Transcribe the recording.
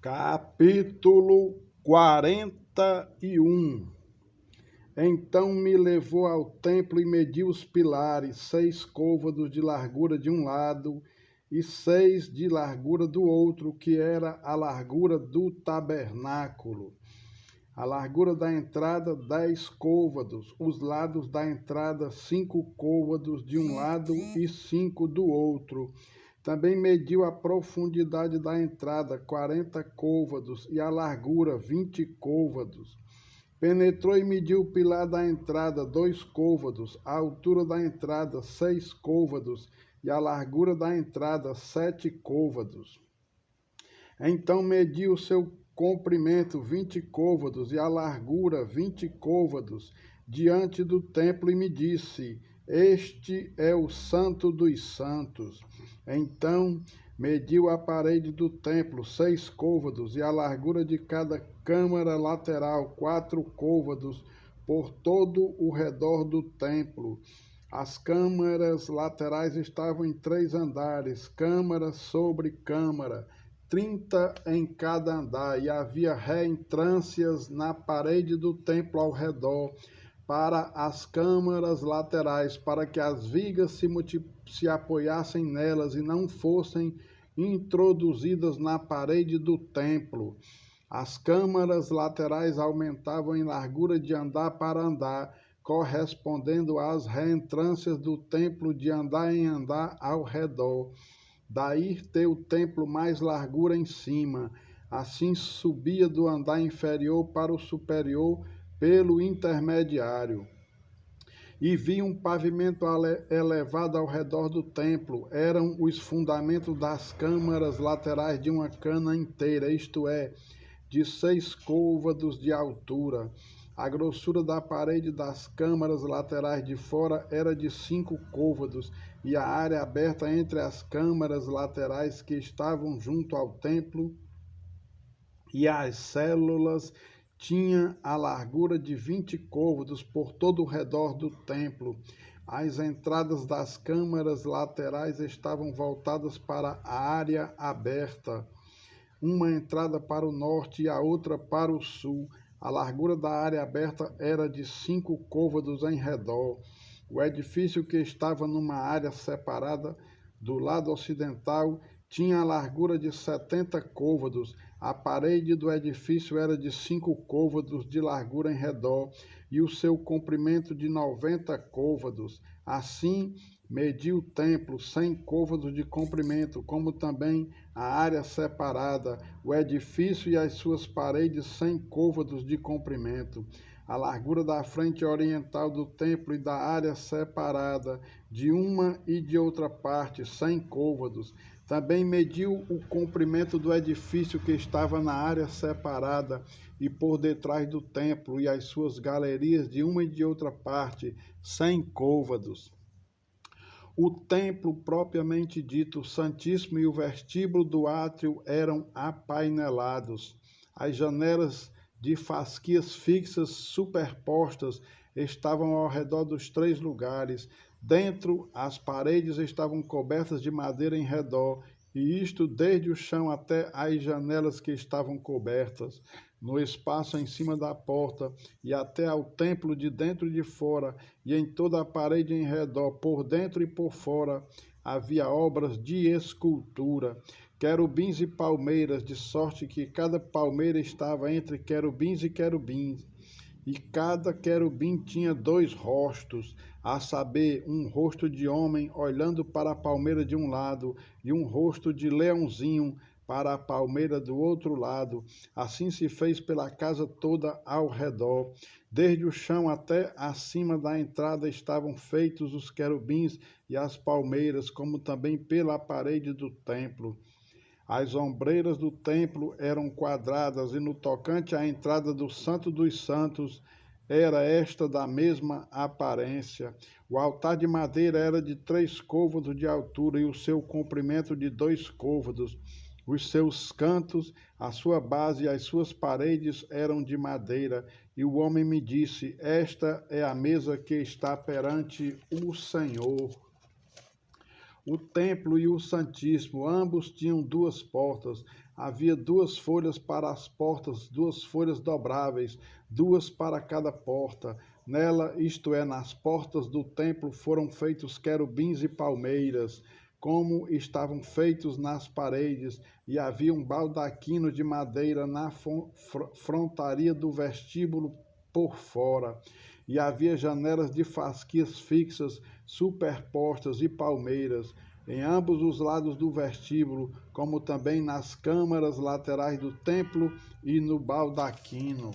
Capítulo 41. Então me levou ao templo e mediu os pilares, 6 côvados de largura de um lado e 6 de largura do outro, que era a largura do tabernáculo. A largura da entrada, 10 côvados, os lados da entrada, 5 côvados de um lado e 5 do outro. Também mediu a profundidade da entrada, 40 côvados, e a largura, 20 côvados. Penetrou e mediu o pilar da entrada, 2 côvados, a altura da entrada, 6 côvados, e a largura da entrada, 7 côvados. Então mediu o seu comprimento, 20 côvados, e a largura, 20 côvados, diante do templo, e me disse: Este é o Santo dos Santos. Então mediu a parede do templo, 6 côvados, e a largura de cada câmara lateral, 4 côvados, por todo o redor do templo. As câmaras laterais estavam em 3 andares, câmara sobre câmara, 30 em cada andar, e havia reentrâncias na parede do templo ao redor, para as câmaras laterais, para que as vigas se apoiassem nelas e não fossem introduzidas na parede do templo. As câmaras laterais aumentavam em largura de andar para andar, correspondendo às reentrâncias do templo de andar em andar ao redor. Daí ter o templo mais largura em cima. Assim subia do andar inferior para o superior pelo intermediário. E vi um pavimento elevado ao redor do templo. Eram os fundamentos das câmaras laterais de uma cana inteira, isto é, de 6 côvados de altura. A grossura da parede das câmaras laterais de fora era de 5 côvados, e a área aberta entre as câmaras laterais que estavam junto ao templo e as células tinha a largura de 20 côvados por todo o redor do templo. As entradas das câmaras laterais estavam voltadas para a área aberta, uma entrada para o norte e a outra para o sul. A largura da área aberta era de 5 côvados em redor. O edifício, que estava numa área separada do lado ocidental, tinha a largura de 70 côvados. A parede do edifício era de 5 côvados de largura em redor e o seu comprimento de 90 côvados. Assim, mediu o templo, 100 côvados de comprimento, como também a área separada, o edifício e as suas paredes, 100 côvados de comprimento. A largura da frente oriental do templo e da área separada, de uma e de outra parte, 100 côvados. Também mediu o comprimento do edifício que estava na área separada e por detrás do templo e as suas galerias de uma e de outra parte, 100 côvados. O templo propriamente dito, o Santíssimo e o vestíbulo do átrio eram apainelados. As janelas de fasquias fixas superpostas estavam ao redor dos 3 lugares. Dentro, as paredes estavam cobertas de madeira em redor, e isto desde o chão até as janelas que estavam cobertas. No espaço em cima da porta e até ao templo de dentro e de fora, e em toda a parede em redor, por dentro e por fora, havia obras de escultura, querubins e palmeiras, de sorte que cada palmeira estava entre querubins e querubins. E cada querubim tinha 2 rostos, a saber, um rosto de homem olhando para a palmeira de um lado e um rosto de leãozinho para a palmeira do outro lado. Assim se fez pela casa toda ao redor. Desde o chão até acima da entrada estavam feitos os querubins e as palmeiras, como também pela parede do templo. As ombreiras do templo eram quadradas, e no tocante à entrada do Santo dos Santos, era esta da mesma aparência. O altar de madeira era de 3 côvados de altura e o seu comprimento de 2 côvados. Os seus cantos, a sua base e as suas paredes eram de madeira. E o homem me disse: Esta é a mesa que está perante o Senhor. O templo e o Santíssimo, ambos tinham 2 portas. Havia 2 folhas para as portas, 2 folhas dobráveis, 2 para cada porta. Nela, isto é, nas portas do templo, foram feitos querubins e palmeiras, como estavam feitos nas paredes, e havia um baldaquino de madeira na frontaria do vestíbulo por fora. E havia janelas de fasquias fixas, superpostas e palmeiras, em ambos os lados do vestíbulo, como também nas câmaras laterais do templo e no baldaquino.